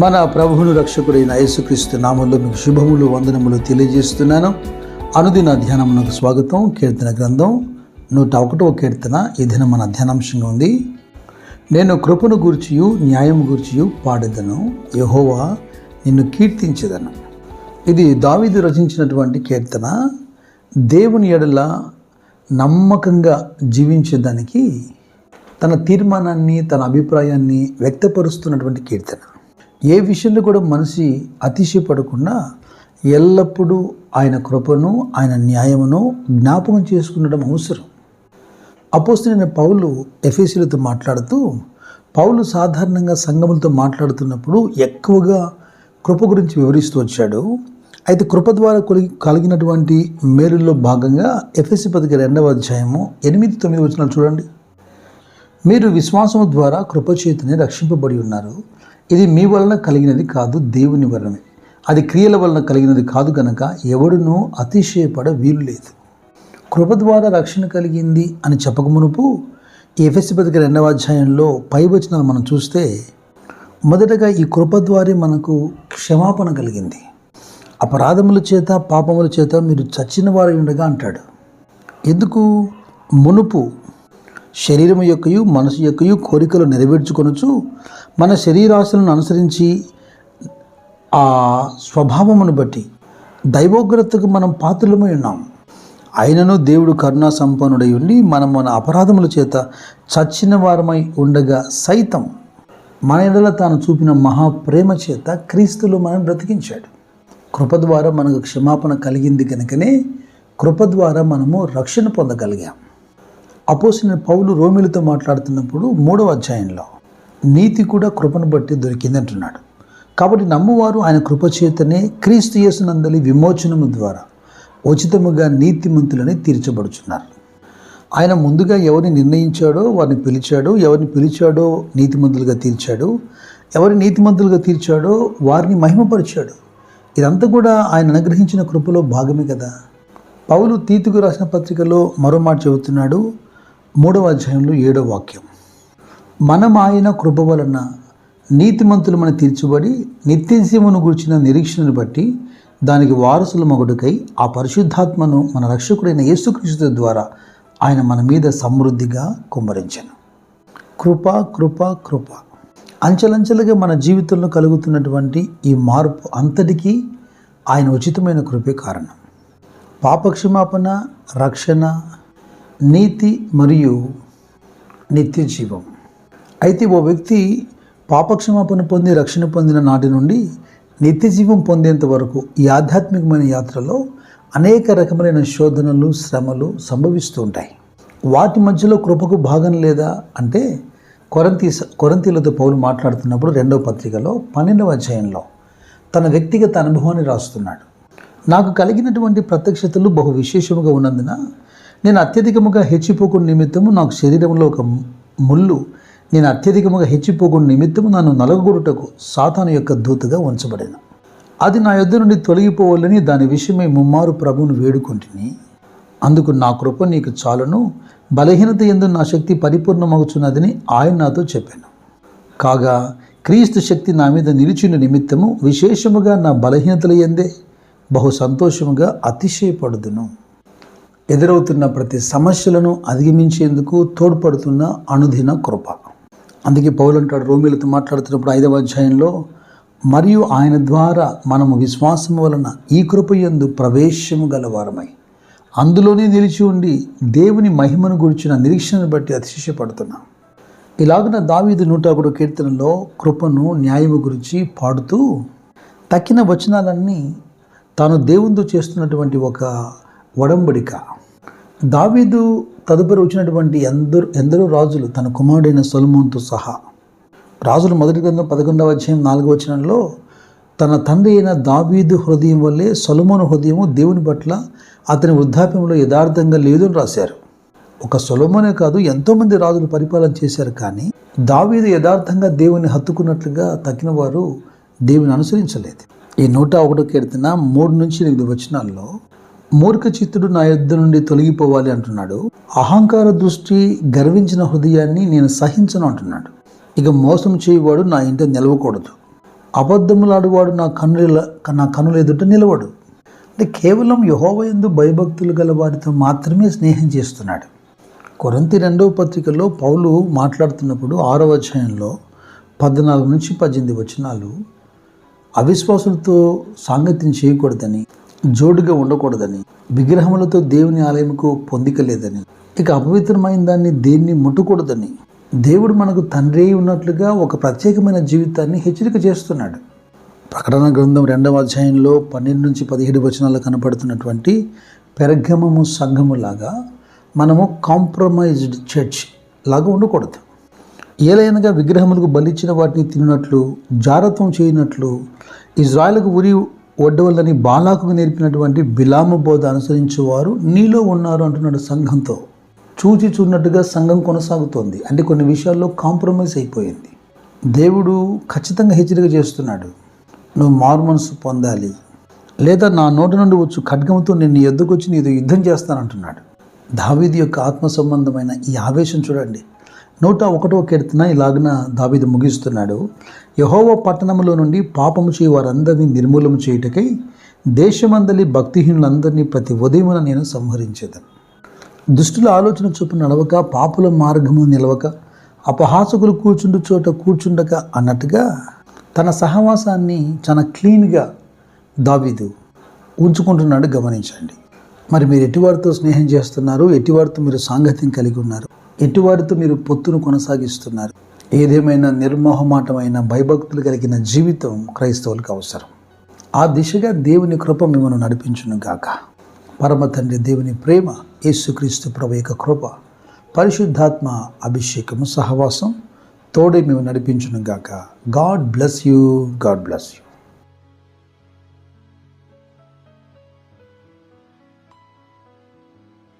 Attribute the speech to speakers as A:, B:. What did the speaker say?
A: మన ప్రభువును రక్షకుడైన యేసుక్రీస్తు నామంలో మీకు శుభములు వందనములు తెలియజేస్తున్నాను. అనుదిన ధ్యానమునకు స్వాగతం. కీర్తన గ్రంథం 101వ కీర్తన ఈ దినం మన ధ్యానాంశంగా ఉంది. నేను కృపను గూర్చియు న్యాయము గూర్చియు పాడెదను, యెహోవా నిన్ను కీర్తించెదను. ఇది దావీదు రచించినటువంటి కీర్తన. దేవుని ఎడల నమ్మకంగా జీవించేదానికి తన తీర్మానాన్ని, తన అభిప్రాయాన్ని వ్యక్తపరుస్తున్నటువంటి కీర్తన. ఏ విషయంలో కూడా మనిషి అతిశయపడకుండా ఎల్లప్పుడూ ఆయన కృపను, ఆయన న్యాయమును జ్ఞాపకం చేసుకునడం అవసరం. అపోస్తలుడైన పౌలు ఎఫెసీయులతో మాట్లాడుతూ, పౌలు సాధారణంగా సంఘములతో మాట్లాడుతున్నప్పుడు ఎక్కువగా కృప గురించి వివరిస్తూ వచ్చాడు. అయితే కృప ద్వారా కలిగినటువంటి మేలుల్లో భాగంగా ఎఫెసీ పత్రిక 2వ అధ్యాయము 8-9 వచనాలు చూడండి. మీరు విశ్వాసము ద్వారా కృపచేతనే రక్షింపబడి ఉన్నారు. ఇది మీ వలన కలిగినది కాదు, దేవుని వలనే. అది క్రియల వలన కలిగినది కాదు గనక ఎవడునూ అతిశయపడ వీలు లేదు. కృప ద్వారా రక్షణ కలిగింది అని చెప్పకమునుపు ఈ ఎఫెసీ పత్రిక 2వ అధ్యాయంలో పై వచనాలు మనం చూస్తే, మొదటగా ఈ కృప ద్వారా మనకు క్షమాపణ కలిగింది. అపరాధముల చేత, పాపముల చేత మీరు చచ్చిన వారై ఉండగా అంటాడు. ఎందుకు? మునుపు శరీరము యొక్కయు మనసు యొక్కయు కోరికలు నెరవేర్చుకొనుచు మన శరీరాశలను అనుసరించి ఆ స్వభావమును బట్టి దైవోగ్రతకు మనం పాత్రలమై ఉన్నాం. ఆయనను దేవుడు కరుణా సంపన్నుడై ఉండి మన అపరాధముల చేత చచ్చిన వారమై ఉండగా సైతం మన ఎడల తాను చూపిన మహాప్రేమ చేత క్రీస్తులో మనం బ్రతికించాడు. కృప ద్వారా మనకు క్షమాపణ కలిగింది కనుకనే కృప ద్వారా మనము రక్షణ పొందగలిగాం. అపోస్తలుడైన పౌలు రోమీయులతో మాట్లాడుతున్నప్పుడు 3వ అధ్యాయంలో నీతి కూడా కృపను బట్టి దొరికింది అంటున్నాడు. కాబట్టి నమ్మువారు ఆయన కృపచేతనే క్రీస్తు యేసునందలి విమోచనము ద్వారా ఉచితముగా నీతిమంతులని తీర్చబడుచున్నారు. ఆయన ముందుగా ఎవరిని నిర్ణయించాడో వారిని పిలిచాడు, ఎవరిని పిలిచాడో నీతిమంతులుగా తీర్చాడు, ఎవరిని నీతిమంతులుగా తీర్చాడో వారిని మహిమపరిచాడు. ఇదంతా కూడా ఆయన అనుగ్రహించిన కృపలో భాగమే కదా. పౌలు తీతుకు రాసిన పత్రికలో మరో మాట చెబుతున్నాడు. 3వ అధ్యాయంలో 7వ వాక్యం, మనం ఆయన కృప వలన నీతిమంతులమని తీర్చబడి నిత్యజీవమును గూర్చిన నిరీక్షణను బట్టి దానికి వారసుల మొగుడుకై ఆ పరిశుద్ధాత్మను మన రక్షకుడైన యేసుక్రీస్తు ద్వారా ఆయన మన మీద సమృద్ధిగా కుమ్మరించెను. కృప కృప కృప. అంచెలంచెలుగా మన జీవితంలో కలుగుతున్నటువంటి ఈ మార్పు అంతటికీ ఆయన ఉచితమైన కృపే కారణం. పాపక్షమాపణ, రక్షణ, నీతి మరియు నిత్య జీవం. అయితే ఓ వ్యక్తి పాపక్షమాపణ పొంది రక్షణ పొందిన నాటి నుండి నిత్య జీవం పొందేంత వరకు ఈ ఆధ్యాత్మికమైన యాత్రలో అనేక రకమైన శోధనలు, శ్రమలు ఉంటాయి. వాటి మధ్యలో కృపకు భాగం లేదా అంటే కొరింథీయులతో పౌలు మాట్లాడుతున్నప్పుడు 2వ పత్రికలో 12వ అధ్యాయంలో తన వ్యక్తిగత అనుభవాన్ని రాస్తున్నాడు. నాకు కలిగినటువంటి ప్రత్యక్షతలు బహు విశేషముగా ఉన్నందున నేను అత్యధికముగా హెచ్చిపోకుని నిమిత్తము నాకు శరీరంలో ఒక ముళ్ళు, నేను అత్యధికముగా హెచ్చిపోకుని నిమిత్తము నన్ను నలగొడుటకు సాతాను యొక్క దూతగా ఉంచబడిన. అది నా యొద్ద నుండి తొలగిపోవాలని దాని విషయమై ముమ్మారు ప్రభువును వేడుకొంటిని. అందుకు నా కృప నీకు చాలును, బలహీనత యందు నా శక్తి పరిపూర్ణమగుచున్నదని ఆయన నాతో చెప్పాను. కాగా క్రీస్తు శక్తి నా మీద నిలిచిన నిమిత్తము విశేషముగా నా బలహీనతల యందే బహు సంతోషముగా అతిశయపడుదును. ఎదురవుతున్న ప్రతి సమస్యలను అధిగమించేందుకు తోడ్పడుతున్న అనుదిన కృప. అందుకే పౌలు అంటాడు రోమీయులతో మాట్లాడుతున్నప్పుడు 5వ అధ్యాయంలో, మరియు ఆయన ద్వారా మనము విశ్వాసము వలన ఈ కృపయందు ప్రవేశము గలవారమై అందులోనే నిలిచి ఉండి దేవుని మహిమను గురించిన నిరీక్షణను బట్టి అతిశయపడుతున్నాం. ఇలాగున దావీదు 101వ కీర్తనలో కృపను, న్యాయము గురించి పాడుతూ తక్కిన వచనాలన్నీ తాను దేవునితో చేస్తున్నటువంటి ఒక ఒడంబడిక. దావీదు తదుపరి వచ్చినటువంటి ఎందరో రాజులు తన కుమారుడైన సొలొమోనుతో సహా, రాజుల మొదటి గ్రంథం 11వ అధ్యాయం 4వ వచనంలో తన తండ్రి అయిన దావీదు హృదయం వల్లే సొలొమోను హృదయము దేవుని పట్ల అతని వృద్ధాప్యంలో యథార్థంగా లేదు అని రాశారు. ఒక సొలొమోనే కాదు, ఎంతోమంది రాజులు పరిపాలన చేశారు. కానీ దావీదు యథార్థంగా దేవుని హత్తుకున్నట్లుగా తక్కిన వారు దేవుని అనుసరించలేదు. ఈ 101వ కీర్తన 3-8 వచనాల్లో మూర్ఖ చిత్తుడు నా యొద్ద నుండి తొలగిపోవాలి అంటున్నాడు. అహంకార దృష్టి, గర్వించిన హృదయాన్ని నేను సహించను అంటున్నాడు. ఇక మోసం చేయవాడు నా ఇంట నిలవకూడదు. అబద్ధములాడువాడు నా కన్నుల ఎదుట నిలవడు. అంటే కేవలం యెహోవా యందు భయభక్తులు గల వారితో మాత్రమే స్నేహం చేస్తున్నాడు. కొరింథీ 2వ పత్రికలో పౌలు మాట్లాడుతున్నప్పుడు 6వ అధ్యాయంలో 14 నుంచి 18 వచనాలు అవిశ్వాసులతో సాంగత్యం చేయకూడదని, జోడుగా ఉండకూడదని, విగ్రహములతో దేవుని ఆలయముకు పొందిక లేదని, ఇక అపవిత్రమైన దాన్ని దేన్ని ముట్టకూడదని, దేవుడు మనకు తండ్రి ఉన్నట్లుగా ఒక ప్రత్యేకమైన జీవితాన్ని హెచ్చరిక చేస్తున్నాడు. ప్రకటన గ్రంథం 2వ అధ్యాయంలో 12 నుంచి 17 వచనాల్లో కనపడుతున్నటువంటి పెర్గమము సంఘములాగా మనము కాంప్రమైజ్డ్ చర్చ్ లాగా ఉండకూడదు. ఏలైనగా విగ్రహములకు బలిచ్చిన వాటిని తిన్నట్లు, జారత్వం చేయనట్లు, ఇజ్రాయెల్కు ఉరి ఒడ్డవల్లని బాలాకుకు నేర్పినటువంటి బిలాము బోధ అనుసరించేవారు నీలో ఉన్నారు అంటున్నాడు సంఘంతో. చూచి చూడనట్టుగా సంఘం కొనసాగుతోంది. అంటే కొన్ని విషయాల్లో కాంప్రమైజ్ అయిపోయింది. దేవుడు ఖచ్చితంగా హెచ్చరిక చేస్తున్నాడు, నువ్వు మారుమనసు పొందాలి, లేదా నా నోటి నుండి వచ్చు ఖడ్గంతో నేను నీ ఎద్దుకు వచ్చి నీతో యుద్ధం చేస్తానంటున్నాడు. దావీదు యొక్క ఆత్మ సంబంధమైన ఈ ఆవేశం చూడండి. 101వ కీర్తన ఇలాగన దావీదు ముగిస్తున్నాడు, యెహోవా పట్టణములో నుండి పాపము చేయి వారందరినీ నిర్మూలన చేయుటకై దేశమందలి భక్తిహీనులందరినీ ప్రతి ఉదయమున నేను సంహరించేదను. దుష్టుల ఆలోచన చొప్పున నడవక, పాపుల మార్గమును నిలవక, అపహాసకులు కూర్చుండు చోట కూర్చుండక అన్నట్టుగా తన సహవాసాన్ని చాలా క్లీన్గా దావీదు ఉంచుకుంటున్నాడు. గమనించండి. మరి మీరు ఎటువారితో స్నేహం చేస్తున్నారు, ఎటువారితో మీరు సాంగత్యం కలిగి ఉన్నారు, ఎటువారితో మీరు పొత్తును కొనసాగిస్తున్నారు. ఏదేమైనా నిర్మోహమాటమైన భయభక్తులు కలిగిన జీవితం క్రైస్తవులకు అవసరం. ఆ దిశగా దేవుని కృప మిమ్మల్ని నడిపించును గాక. పరమ తండ్రి దేవుని ప్రేమ, యేసుక్రీస్తు ప్రభు యొక్క కృప, పరిశుద్ధాత్మ అభిషేకము, సహవాసం తోడే మేము నడిపించును గాక. God bless you. God bless you.